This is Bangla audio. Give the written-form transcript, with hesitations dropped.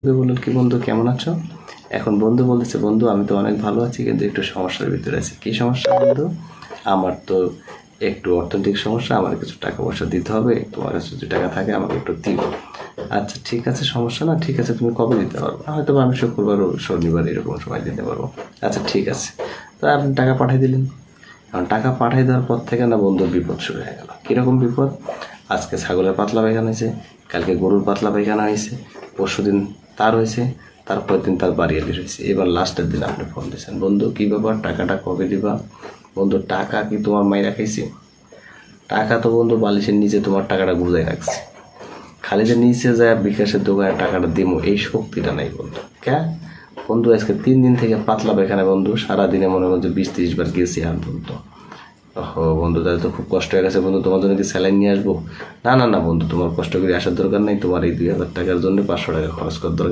বললেন কি বন্ধু কেমন আছো? এখন বন্ধু বলতেছে বন্ধু আমি তো অনেক ভালো আছি কিন্তু একটু সমস্যার ভিতরে আছি। কি সমস্যা বন্ধু? আমার তো একটু অর্থনৈতিক সমস্যা, আমার কিছু টাকা পয়সা দিতে হবে, তোমার কাছে যদি টাকা থাকে আমাকে একটু দিও। আচ্ছা ঠিক আছে, সমস্যা না, ঠিক আছে তুমি কবে দিতে পারবো? হয়তো আমি শুক্রবার ও শনিবার এরকম সময় দিতে পারবো। আচ্ছা ঠিক আছে, তো আপনি টাকা পাঠিয়ে দিলেন। এখন টাকা পাঠিয়ে দেওয়ার পর থেকে না বন্ধুর বিপদ শুরু হয়ে গেল। কীরকম বিপদ? আজকে ছাগলের পাতলা পায়খানা হয়েছে, কালকে গরুর পাতলা পায়খানা হয়েছে, পরশু দিন তার হয়েছে, তারপরের দিন তার বাড়িয়ালির হয়েছে, এবার লাস্টের দিন আপনি ফোন দিয়েছেন বন্ধু কী ব্যাপার, টাকাটা কবে দিবা? বন্ধু টাকা কি তোমার মাইরা খাইছি? টাকা তো বন্ধু বালিশের নিচে তোমার টাকাটা গুজাই রাখছি, খালি যে নিচে যায় বিকাশের দোকানে টাকাটা দিমো এই শক্তিটা নাই বন্ধু। ক্যা বন্ধু আজকে 3 দিন থেকে পাতলা পায়খানা বন্ধু, সারাদিনে মনে হচ্ছে 20-30 বার গেছি আর বন্ধু। ও বন্ধু তাহলে তো খুব কষ্ট হয়ে গেছে বন্ধু, তোমার জন্য কি স্যালাইন নিয়ে আসবো? না না না বন্ধু, তোমার কষ্ট করে আসার দরকার নেই, তোমার এই 2000 টাকার জন্য 500 টাকা খরচ করার দরকার